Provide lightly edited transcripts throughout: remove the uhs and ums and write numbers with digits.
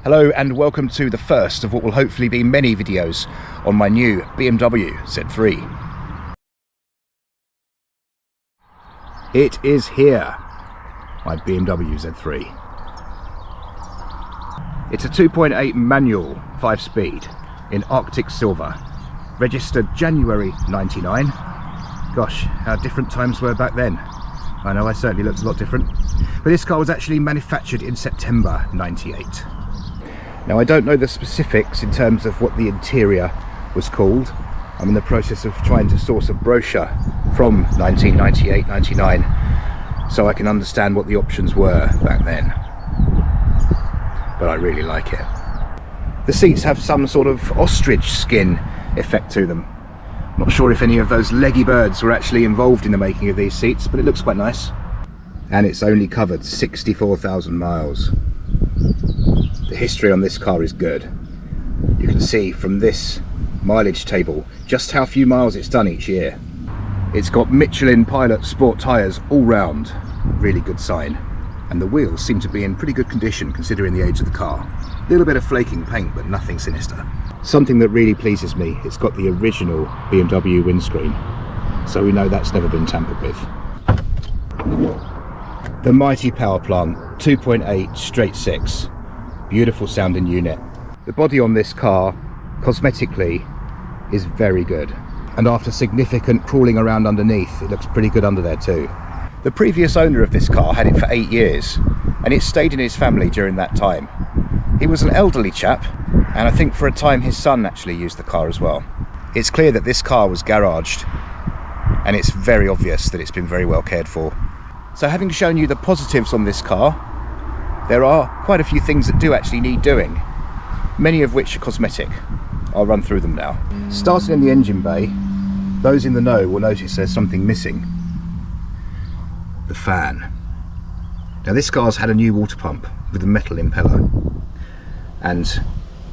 Hello and welcome to the first of what will hopefully be many videos on my new BMW Z3. It is here, my BMW Z3. It's a 2.8 manual 5-speed in Arctic Silver, registered January 99. Gosh, how different times were back then. I know I certainly looked a lot different. But this car was actually manufactured in September 98. Now I don't know the specifics in terms of what the interior was called. I'm in the process of trying to source a brochure from 1998-99 so I can understand what the options were back then. But I really like it. The seats have some sort of ostrich skin effect to them. Not sure if any of those leggy birds were actually involved in the making of these seats, but it looks quite nice. And it's only covered 64,000 miles. The history on this car is good. You can see from this mileage table just how few miles it's done each year. It's got Michelin Pilot Sport tyres all round, really good sign. And the wheels seem to be in pretty good condition considering the age of the car. A little bit of flaking paint, but nothing sinister. Something that really pleases me, it's got the original BMW windscreen, so we know that's never been tampered with. The mighty power plant, 2.8 straight 6, beautiful sounding unit. The body on this car, cosmetically, is very good, and after significant crawling around underneath, it looks pretty good under there too. The previous owner of this car had it for 8 years, and it stayed in his family during that time. He was an elderly chap, and I think for a time his son actually used the car as well. It's clear that this car was garaged, and it's very obvious that it's been very well cared for. So having shown you the positives on this car, there are quite a few things that do actually need doing, many of which are cosmetic. I'll run through them now. Starting in the engine bay, those in the know will notice there's something missing. The fan. Now this car's had a new water pump with a metal impeller, and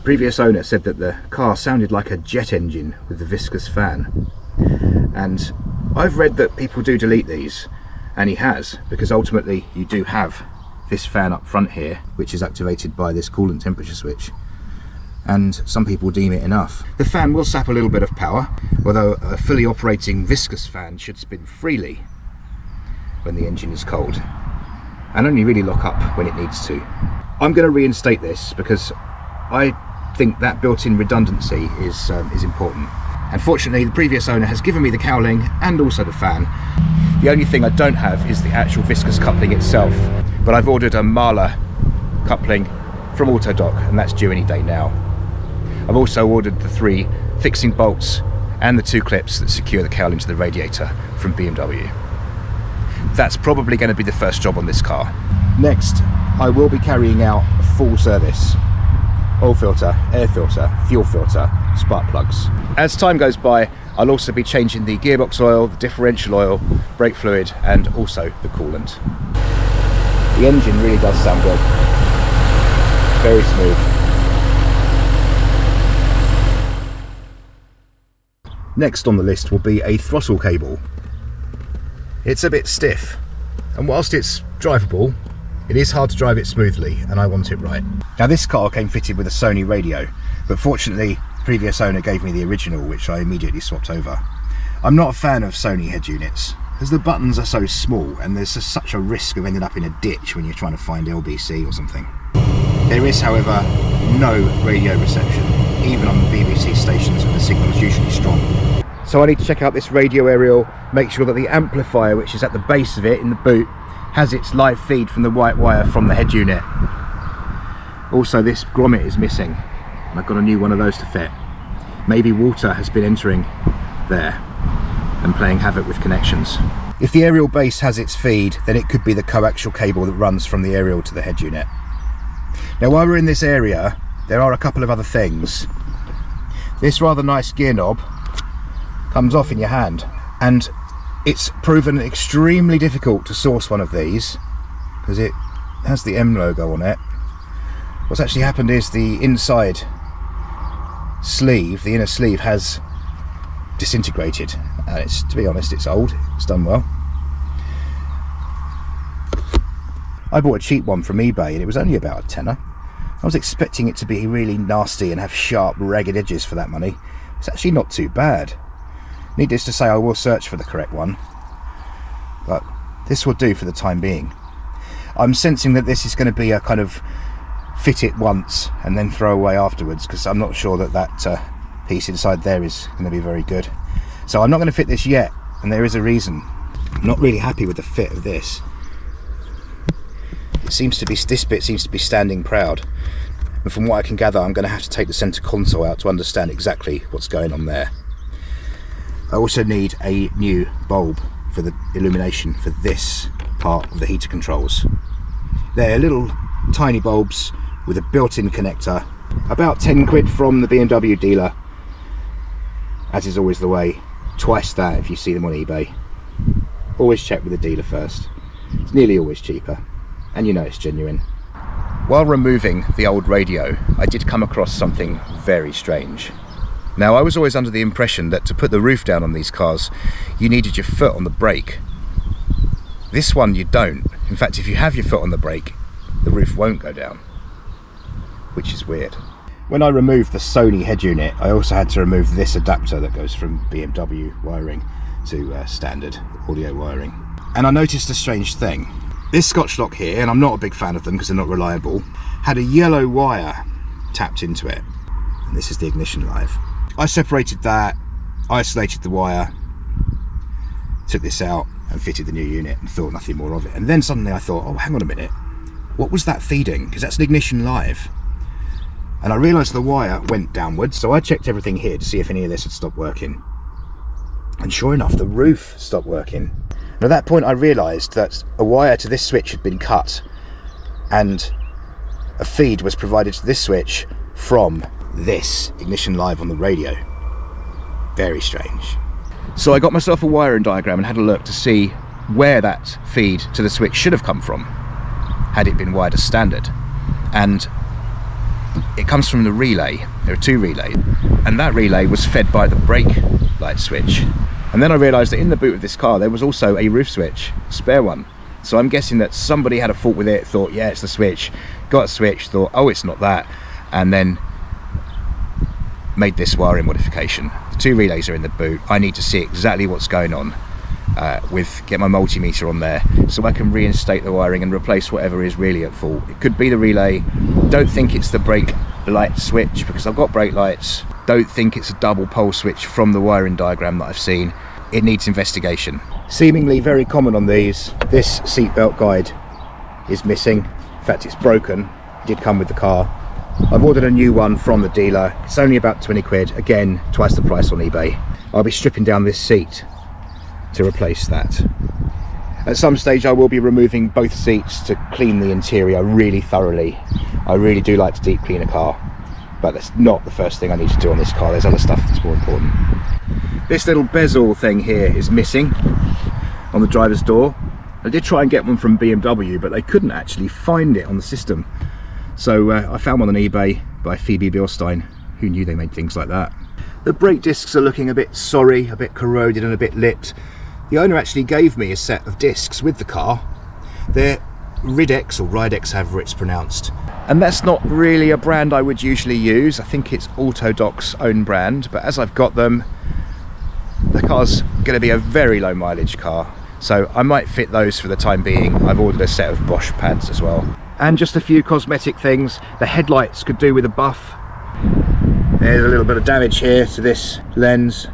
previous owner said that the car sounded like a jet engine with the Viscous fan. And I've read that people do delete these, and he has, because ultimately you do have this fan up front here, which is activated by this coolant temperature switch, and some people deem it enough. The fan will sap a little bit of power, although a fully operating Viscous fan should spin freely when the engine is cold, and only really lock up when it needs to. I'm going to reinstate this because I think that built-in redundancy is important. Unfortunately, the previous owner has given me the cowling and also the fan. The only thing I don't have is the actual Viscous coupling itself, but I've ordered a Mahler coupling from Autodoc, and that's due any day now. I've also ordered the 3 fixing bolts and the 2 clips that secure the cowling to the radiator from BMW. That's probably going to be the first job on this car. Next, I will be carrying out a full service. Oil filter, air filter, fuel filter, spark plugs. As time goes by, I'll also be changing the gearbox oil, the differential oil, brake fluid, and also the coolant. The engine really does sound good. Very smooth. Next on the list will be a throttle cable. It's a bit stiff, and whilst it's drivable, it is hard to drive it smoothly, and I want it right. Now this car came fitted with a Sony radio, but fortunately the previous owner gave me the original, which I immediately swapped over. I'm not a fan of Sony head units, because the buttons are so small and there's just such a risk of ending up in a ditch when you're trying to find LBC or something. There is, however, no radio reception, even on the BBC stations where the signal is usually strong. So I need to check out this radio aerial, make sure that the amplifier, which is at the base of it in the boot, has its live feed from the white wire from the head unit. Also, this grommet is missing, and I've got a new one of those to fit. Maybe water has been entering there and playing havoc with connections. If the aerial base has its feed, then it could be the coaxial cable that runs from the aerial to the head unit. Now while we're in this area, there are a couple of other things. This rather nice gear knob comes off in your hand, and it's proven extremely difficult to source one of these because it has the M logo on it. What's actually happened is the inside sleeve, the inner sleeve, has disintegrated, and it's, to be honest, it's old. It's done well. I bought a cheap one from eBay and it was only about a tenner. I was expecting it to be really nasty and have sharp, ragged edges for that money. It's actually not too bad. Needless to say, I will search for the correct one, but this will do for the time being. I'm sensing that this is going to be a kind of fit it once and then throw away afterwards, because I'm not sure that that piece inside there is going to be very good. So I'm not going to fit this yet, and there is a reason. I'm not really happy with the fit of this. It seems to be, this bit seems to be standing proud, and from what I can gather, I'm going to have to take the centre console out to understand exactly what's going on there. I also need a new bulb for the illumination for this part of the heater controls. They're little tiny bulbs with a built-in connector, about 10 quid from the BMW dealer, as is always the way. Twice that if you see them on eBay. Always check with the dealer first. It's nearly always cheaper, and you know it's genuine. While removing the old radio, I did come across something very strange. Now, I was always under the impression that to put the roof down on these cars, you needed your foot on the brake. This one you don't. In fact, if you have your foot on the brake, the roof won't go down, which is weird. When I removed the Sony head unit, I also had to remove this adapter that goes from BMW wiring to standard audio wiring. And I noticed a strange thing. This Scotch lock here, and I'm not a big fan of them because they're not reliable, had a yellow wire tapped into it. And this is the ignition live. I separated that, isolated the wire, took this out and fitted the new unit and thought nothing more of it. And then suddenly I thought, oh, hang on a minute, what was that feeding? Because that's an ignition live. And I realised the wire went downwards, so I checked everything here to see if any of this had stopped working. And sure enough, the roof stopped working. And at that point I realised that a wire to this switch had been cut and a feed was provided to this switch from this ignition live on the radio. Very strange. So I got myself a wiring diagram and had a look to see where that feed to the switch should have come from, had it been wired as standard. And it comes from the relay. There are two relays, and that relay was fed by the brake light switch. And then I realised that in the boot of this car there was also a roof switch, a spare one. So I'm guessing that somebody had a fault with it, thought, yeah, it's the switch, got a switch, thought, oh, it's not that, and then made this wiring modification. The two relays are in the boot. I need to see exactly what's going on get my multimeter on there so I can reinstate the wiring and replace whatever is really at fault. It could be the relay. Don't think it's the brake light switch because I've got brake lights. Don't think it's a double pole switch from the wiring diagram that I've seen. It needs investigation. Seemingly very common on these. This seatbelt guide is missing. In fact, it's broken. It did come with the car. I've ordered a new one from the dealer. It's only about 20 quid. Again, twice the price on eBay. I'll be stripping down this seat to replace that. At some stage I will be removing both seats to clean the interior really thoroughly. I really do like to deep clean a car, but that's not the first thing I need to do on this car. There's other stuff that's more important. This little bezel thing here is missing on the driver's door. I did try and get one from BMW, but they couldn't actually find it on the system. So I found one on eBay by Phoebe Bilstein. Who knew they made things like that? The brake discs are looking a bit sorry, a bit corroded and a bit lipped. The owner actually gave me a set of discs with the car. They're Ridex or Ridex, however it's pronounced. And that's not really a brand I would usually use. I think it's Autodoc's own brand, but as I've got them, the car's going to be a very low mileage car. So I might fit those for the time being. I've ordered a set of Bosch pads as well. And just a few cosmetic things. The headlights could do with a buff. There's a little bit of damage here to this lens,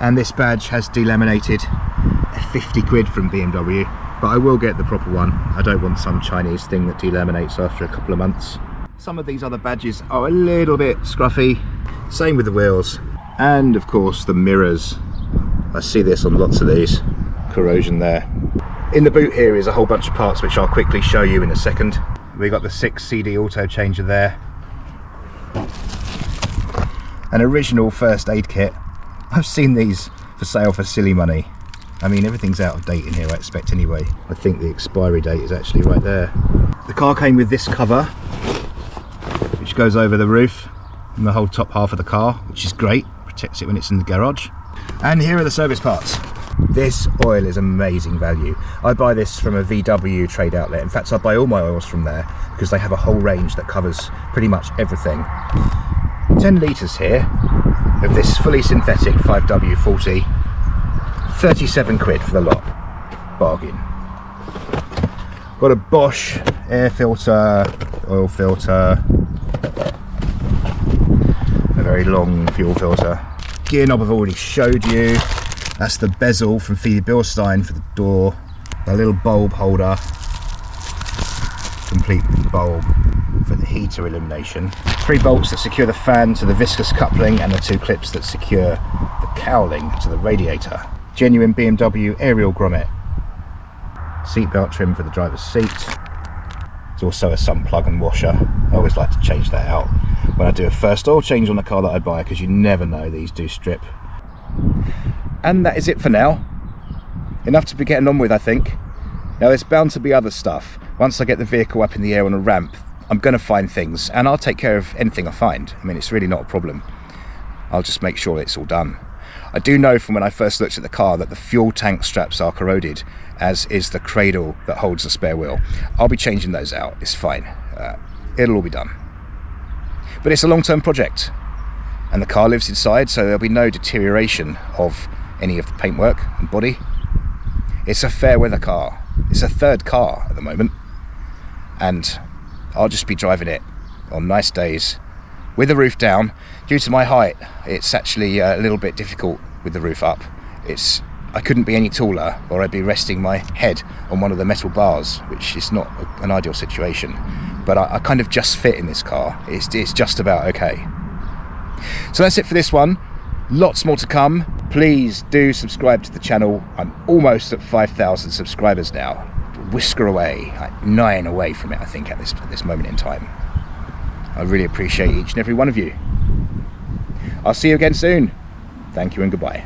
and this badge has delaminated. 50 quid from BMW, but I will get the proper one. I don't want some Chinese thing that delaminates after a couple of months. Some of these other badges are a little bit scruffy. Same with the wheels, and of course the mirrors. I see this on lots of these. Corrosion there. In the boot here is a whole bunch of parts which I'll quickly show you in a second. We got the 6 CD auto changer there. An original first aid kit. I've seen these for sale for silly money. I mean, everything's out of date in here, I expect anyway. I think the expiry date is actually right there. The car came with this cover, which goes over the roof and the whole top half of the car, which is great. Protects it when it's in the garage. And here are the service parts. This oil is amazing value. I buy this from a VW trade outlet. In fact, I buy all my oils from there because they have a whole range that covers pretty much everything. 10 litres here of this fully synthetic 5W40, 37 quid for the lot. Bargain. Got a Bosch air filter, oil filter, a very long fuel filter. Gear knob I've already showed you. That's the bezel from Phoebe Bilstein for the door. A little bulb holder, complete bulb for the heater illumination. 3 bolts that secure the fan to the viscous coupling and the 2 clips that secure the cowling to the radiator. Genuine BMW aerial grommet. Seatbelt trim for the driver's seat. There's also a sun plug and washer. I always like to change that out when I do a first oil change on a car that I buy, because you never know, these do strip. And that is it for now. Enough to be getting on with, I think. Now there's bound to be other stuff. Once I get the vehicle up in the air on a ramp, I'm going to find things, and I'll take care of anything I find. I mean, it's really not a problem. I'll just make sure it's all done. I do know from when I first looked at the car that the fuel tank straps are corroded, as is the cradle that holds the spare wheel. I'll be changing those out, it's fine. It'll all be done. But it's a long-term project, and the car lives inside, so there'll be no deterioration of any of the paintwork and body. It's a fair weather car. It's a third car at the moment, and I'll just be driving it on nice days with the roof down. Due to my height, it's actually a little bit difficult with the roof up. I couldn't be any taller, or I'd be resting my head on one of the metal bars, which is not an ideal situation. But I kind of just fit in this car. It's just about okay. So that's it for this one. Lots more to come. Please do subscribe to the channel. I'm almost at 5,000 subscribers now. Whisker away, like 9 away from it, I think, at this moment in time. I really appreciate each and every one of you. I'll see you again soon. Thank you and goodbye.